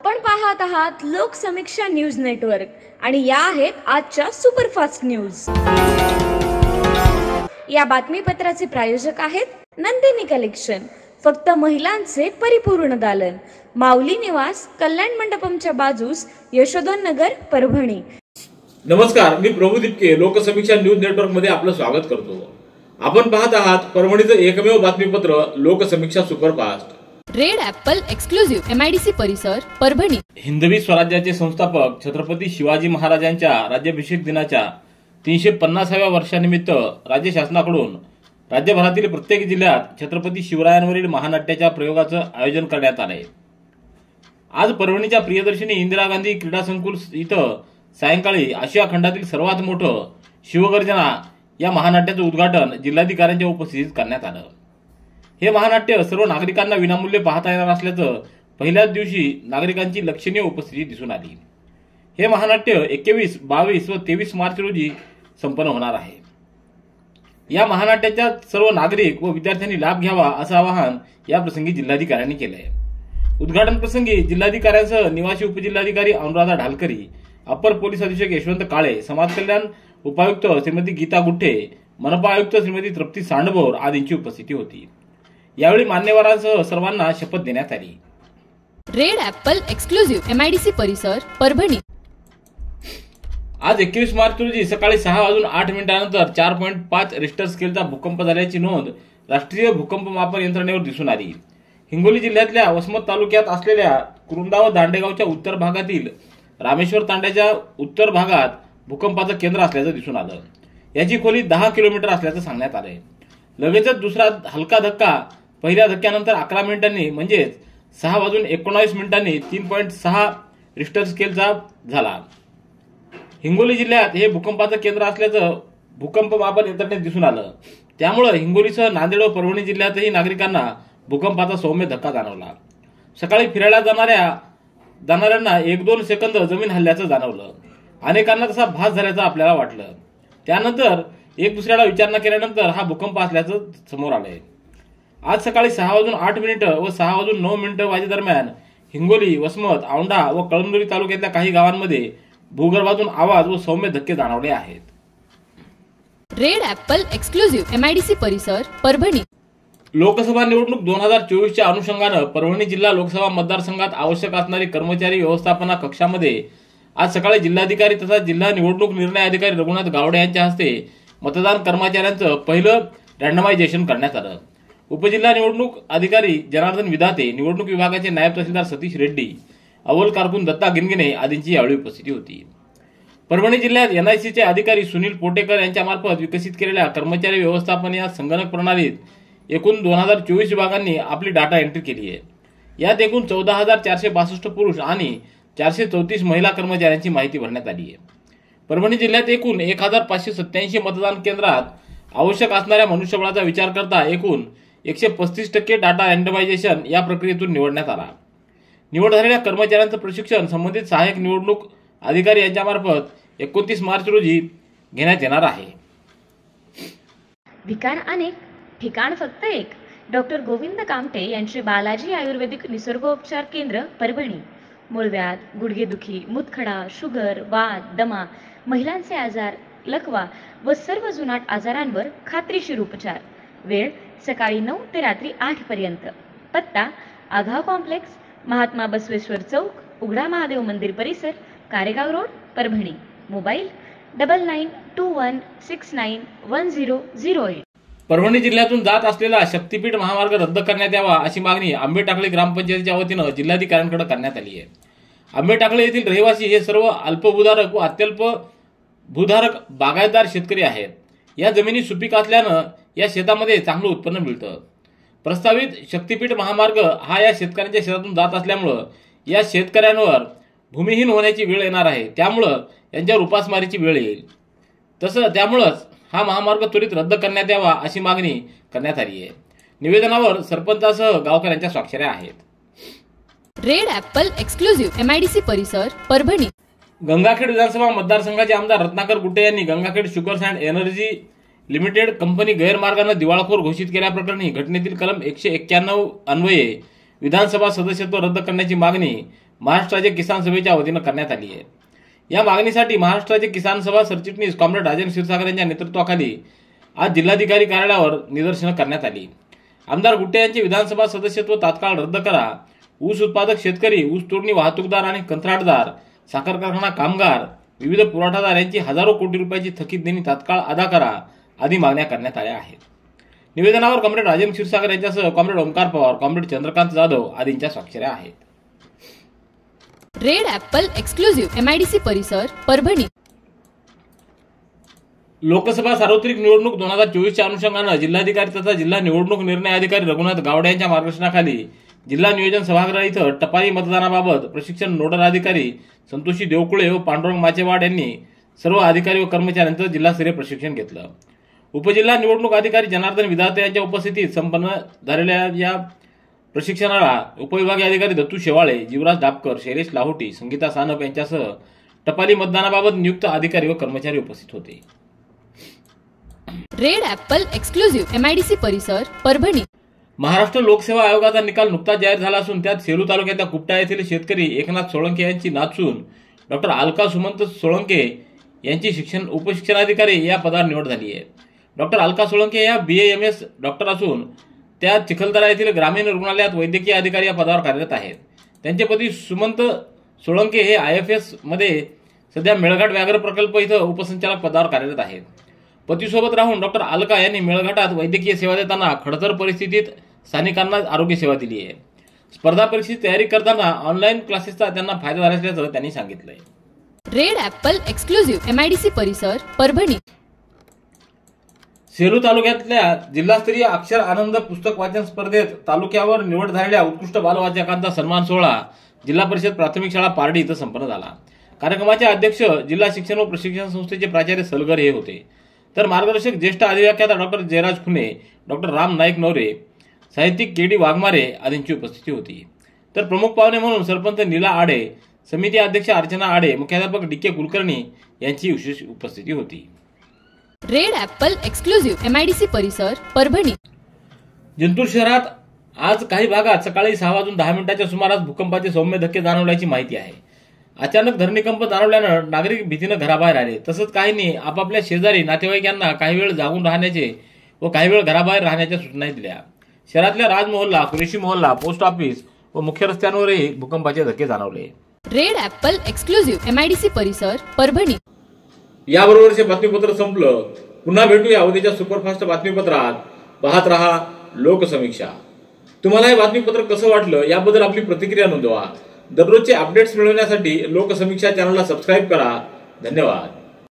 आपण पाहत आहात लोकसमीक्षा न्यूज नेटवर्क आणि या आहेत आजच्या सुपरफास्ट न्यूज। या बातमीपत्राचे प्रायोजक आहेत नंदिनी कलेक्शन, फक्त महिलांचे परिपूर्ण दालन, माऊली निवास, कल्याण मंडपमच्या बाजूस, यशोधन नगर, परभणी। नमस्कार, मी प्रभू दिपके लोकसमीक्षा न्यूज नेटवर्क मध्ये आपलं स्वागत करतो। आपण पाहत आहात परभणीचं एकमेव बातमीपत्र Loksamiksha superfast. Red apple exclusive MIDC परिसर, परभणी। हिंदवी स्वराज्याचे संस्थापक छत्रपती शिवाजी महाराजांच्या राज्याभिषेक दिनाच्या 350व्या वर्षानिमित्त राज्य शासनाकडून राज्यभरातील प्रत्येक जिल्ह्यात छत्रपती शिवरायांवरील महानाट्याच्या प्रयोगाचं आयोजन करण्यात आले। आज परभणीच्या प्रियदर्शनी इंदिरा गांधी क्रीडा संकुल इथं सायंकाळी आशिया खंडातील सर्वात मोठं शिवगर्जना या महानाट्याचं उद्घाटन जिल्हाधिकाऱ्यांच्या उपस्थितीत करण्यात आलं। हे महानाट्य सर्व नागरिकांना विनामूल्य पाहता येणार असल्याचं पहिल्याच दिवशी नागरिकांची लक्षणीय उपस्थिती दिसून आली। हे महानाट्य 21, 22 व 23 मार्च रोजी संपन्न होणार आहे। या महानाट्याचा सर्व नागरिक व विद्यार्थ्यांनी लाभ घ्यावा असं आवाहन या प्रसंगी जिल्हाधिकाऱ्यांनी केलंय। उद्घाटन प्रसंगी जिल्हाधिकाऱ्यांसह निवासी उपजिल्हाधिकारी अनुराधा ढालकरी, अपर पोलीस अधीक्षक यशवंत काळे, समाज कल्याण उपायुक्त श्रीमती गीता गुट्टे, मनपा आयुक्त श्रीमती तृप्ती सांडभोर आदींची उपस्थिती होती। यावेळी मान्यवरांसह सर्वांना शपथ देण्यात आली। रेड ऍपल एक्सक्लुझिव्ह MIDC परिसर, परभणी। आज 21 मार्च रोजी सकाळी 6:08 4.5 रिश्टर स्केलचा भूकंप झाल्याची नोंद राष्ट्रीय भूकंप मापन यंत्रणेवर दिसून आली। हिंगोली जिल्ह्यातल्या वसमत तालुक्यात असलेल्या कुरुंदा व दांडेगावच्या उत्तर भागातील रामेश्वर तांड्याच्या उत्तर भागात भूकंपाचं केंद्र असल्याचं दिसून आलं। याची खोली 10 किलोमीटर असल्याचं सांगण्यात आलंय। लगेचच दुसरा हलका धक्का पहिल्या धक्क्यानंतर 11 मिनिटांनी म्हणजेच 6:19 3.6 रिश्टर स्केलचा झाला। हिंगोली जिल्ह्यात हे भूकंपाचं केंद्र असल्याचं भूकंप मापन यंत्रणेत दिसून आलं। त्यामुळे हिंगोलीसह नांदेड व परभणी जिल्ह्यातही नागरिकांना भूकंपाचा सौम्य धक्का जाणवला। सकाळी फिरायला जाणाऱ्यांना 1-2 सेकंद जमीन हलल्याचं जाणवलं। अनेकांना तसा भास झाल्याचं आपल्याला वाटलं। त्यानंतर एक दुसऱ्याला विचारणा केल्यानंतर हा भूकंप असल्याचं समोर आलंय। आज सकाळी 6:08 व 6:09 वाजेदरम्यान हिंगोली, वसमत, औंढा व कळमनुरी तालुक्यातल्या काही गावांमध्ये भूगर्भातून आवाज व सौम्य धक्के जाणवले आहेत। रेड ऍपल एक्सक्लुझिव्ह MIDC परिसर, परभणी। लोकसभा निवडणूक 2024च्या अनुषंगानं परभणी जिल्हा लोकसभा मतदारसंघात आवश्यक असणारी कर्मचारी व्यवस्थापना कक्षामध्ये आज सकाळी जिल्हाधिकारी तथा जिल्हा निवडणूक निर्णय अधिकारी रघुनाथ गावडे यांच्या हस्ते मतदान कर्मचाऱ्यांचं पहिलं रँडमायझेशन करण्यात आलं। उपजिल्हा निवडणूक अधिकारी जनार्दन विधाते, निवडणूक विभागाचे नायब तहसीलदार सतीश रेड्डी, अव्वल कारकून दत्ता गिनगिने आदींची यावेळी उपस्थिती होती। परभणी जिल्ह्यात NICचे अधिकारी सुनील पोटेकर यांच्या मार्फत विकसित केलेल्या कर्मचारी व्यवस्थापन या संगणक प्रणालीत एकूण 2024 विभागांनी आपली डाटा एंट्री केली आहे। यात एकूण 14,462 पुरुष आणि 434 महिला कर्मचाऱ्यांची माहिती भरण्यात आली आहे। परभणी जिल्ह्यात एकूण 1,587 मतदान केंद्रात आवश्यक असणाऱ्या मनुष्यबळाचा विचार करता एकूण 135% डाटा रँडमायझेशन या प्रक्रियेतून निवडण्यात आला। निवड झालेल्या कर्मचाऱ्यांचं प्रशिक्षण संबंधित सहाय्यक निवडणूक अधिकारी यांच्यामार्फत 29 मार्च रोजी घेण्यात येणार आहे। ठिकाण अनेक, ठिकाण फक्त एक। डॉक्टर गोविंद कामटे यांचे बालाजी आयुर्वेदिक निसर्गोपचार केंद्र, परभणी। मूळव्याध, गुडघेदुखी, मूतखडा, शुगर, वात, दमा, महिलांचे आजार, लकवा व सर्व जुनाट आजारांवर खात्रीशीर उपचार। वेळ सकाळी 9 ते रात्री 8 पर्यंत। पत्ता आघाव कॉम्प्लेक्स, महात्मा बसवेश्वर चौक, उघडा महादेव मंदिर परिसर, कारेगाव रोड, परभणी। मोबाईल 9921691008। परभणी जिल्ह्यातून जात असलेला शक्तीपीठ महामार्ग रद्द करण्यात यावा अशी मागणी आंबेटाकळी ग्रामपंचायतीच्या वतीनं जिल्हाधिकाऱ्यांकडे करण्यात आली आहे। आंबेटाकळी येथील रहिवासी हे सर्व अल्पभूधारक व अत्यल्प भूधारक बागायतदार शेतकरी आहेत। या जमिनी सुपीक असल्यानं या शेतामध्ये चांगलं उत्पन्न मिळतं। प्रस्तावित शक्तीपीठ महामार्ग हा या शेतकऱ्यांच्या शेतातून जात असल्यामुळं या शेतकऱ्यांवर भूमिहीन होण्याची वेळ येणार आहे। त्यामुळं यांच्यावर उपासमारीची वेळ येईल। त्यामुळंच हा महामार्ग त्वरित रद्द करण्यात यावा अशी मागणी करण्यात आली आहे। निवेदनावर सरपंचासह गावकऱ्यांच्या स्वाक्षऱ्या आहेत। रेड ऍपल एक्सक्लुझिव्ह MIDC परिसर, परभणी। गंगाखेड विधानसभा मतदारसंघाचे आमदार रत्नाकर गुट्टे यांनी Gangakhed sugars and energy limited company गैरमार्गाने दिवाळखोर घोषित केल्याप्रकरणी घटनेतील कलम 191 अन्वये विधानसभा सदस्यत्व रद्द करण्याची मागणी महाराष्ट्र राज्य किसान सभेच्या वतीनं करण्यात आली आहे। या मागणीसाठी महाराष्ट्र राज्य किसान सभा सरचिटणीस कॉम्रेड राजन क्षीरसागर यांच्या नेतृत्वाखाली आज जिल्हाधिकारी कार्यालयावर निदर्शनं करण्यात आली। आमदार गुट्टे यांचे विधानसभा सदस्यत्व तात्काळ रद्द करा, ऊस उत्पादक शेतकरी, ऊस तोडणी वाहतूकदार आणि कंत्राटदार, साखर कारखाना कामगार, विविध पुरवठादार यांची हजारो कोटी रुपयाची थकीत देणी तात्काळ अदा करा आदी मागण्या करण्यात आल्या आहेत। निवेदनावर कॉम्रेड राजन क्षीरसागर यांच्यासह कॉम्रेड ओमकार पवार, कॉम्रेड चंद्रकांत जाधव आदींच्या स्वाक्षऱ्या आहेत। रेड ॲपल एक्सक्लुझिव्ह MIDC परिसर परभणी। लोकसभा सार्वत्रिक निवडणूक 2024च्या अनुषंगानं जिल्हाधिकारी तथा जिल्हा निवडणूक निर्णय अधिकारी रघुनाथ गावडे यांच्या मार्गदर्शनाखाली जिल्हा नियोजन सभागृह इथं टपाली मतदानाबाबत प्रशिक्षण नोडल अधिकारी संतोषी देवकुळे व पांडुरंग माचेवाड यांनी सर्व अधिकारी व कर्मचाऱ्यांचं जिल्हास्तरीय प्रशिक्षण घेतलं। उपजिल्हा निवडणूक अधिकारी जनार्दन विधाते यांच्या उपस्थितीत संपन्न झालेल्या या प्रशिक्षणाला उपविभागीय अधिकारी दत्तू शेवाळे, जीवराज डापकर, शैलेश लाहोटी, संगीता सानप यांच्यासह टपाली मतदानाबाबत नियुक्त अधिकारी व कर्मचारी उपस्थित होते। रेड ॲपल एक्सक्लुझिव्ह MIDC परिसर परभणी। महाराष्ट्र लोकसेवा आयोगाचा निकाल नुकताच जाहीर झाला असून त्यात सेलू तालुक्यातल्या कुपटा येथील शेतकरी एकनाथ सोळंके यांची नाचून डॉक्टर अलका सुमंत सोळंके यांची उपशिक्षणाधिकारी या पदावर निवड झाली आहे। डॉक्टर अलका सोळंके या BAMS डॉक्टर असून त्या चिखलदरा येथील ग्रामीण रुग्णालयात वैद्यकीय अधिकारी या पदावर कार्यरत आहेत। त्यांचे पती सुमंत सोळंके हे IFS मध्ये सध्या मेळघाट व्याघ्र प्रकल्प इथं उपसंचालक पदावर कार्यरत आहेत। पतीसोबत राहून डॉक्टर अलका यांनी मेळघाटात वैद्यकीय सेवा देताना खडतर परिस्थितीत स्थानिकांना आरोग्य सेवा दिली आहे। स्पर्धा परीक्षेची तयारी करताना ऑनलाईन क्लासेसचा त्यांना फायदा झाला असल्याचं त्यांनी सांगितलंय। रेड ॲपल एक्सक्लुझिव्ह MIDC परिसर परभणी। सेलू तालुक्यातल्या जिल्हास्तरीय अक्षर आनंद पुस्तक वाचन स्पर्धेत तालुक्यावर निवड झालेल्या उत्कृष्ट बालवाचकांचा सन्मान सोहळा जिल्हा परिषद प्राथमिक शाळा पारडी इथं संपन्न झाला। कार्यक्रमाचे अध्यक्ष जिल्हा शिक्षण व प्रशिक्षण संस्थेचे प्राचार्य सलगर हे होते, तर मार्गदर्शक ज्येष्ठ अधिव्याख्याता डॉक्टर जयराज खुने, डॉक्टर राम नाईक नवरे, साहित्यिक KD वाघमारे आदींची उपस्थिती होती। तर प्रमुख पाहुणे म्हणून सरपंच नीला आडे, समिती अध्यक्ष अर्चना आडे, मुख्याध्यापक DK कुलकर्णी यांची विशेष उपस्थिती होती। रेड ॲपल एक्सक्लुझिव्ह MIDC परिसर परभणी। जिंतूर शहरात आज काही भागात सकाळी 6:10 सुमारास भूकंपाचे सौम्य धक्के जाणवल्याची माहिती आहे। अचानक धरणीकंप जाणवल्यानं नागरिक भीतीनं घराबाहेर आले, तसंच काहींनी आपापल्या शेजारी नातेवाईकांना काही वेळ जागून राहण्याचे व काही वेळ घराबाहेर राहण्याच्या सूचना दिल्या। शहरातल्या राज मोहल्ला, कुरेशी मोहल्ला, पोस्ट ऑफिस व मुख्य रस्त्यांवरही भूकंपाचे धक्के जाणवले। रेड ॲपल एक्सक्लुझिव्ह MIDC परिसर परभणी। याबरोबरचे बातमीपत्र संपलं। पुन्हा भेटूया उद्याच्या सुपरफास्ट बातमीपत्रात। पाहत रहा लोकसमीक्षा। तुम्हाला हे बातमीपत्र कसं वाटलं याबद्दल आपली प्रतिक्रिया नोंदवा। दररोजचे अपडेट्स मिळवण्यासाठी लोकसमीक्षा चॅनलला सबस्क्राईब करा। धन्यवाद।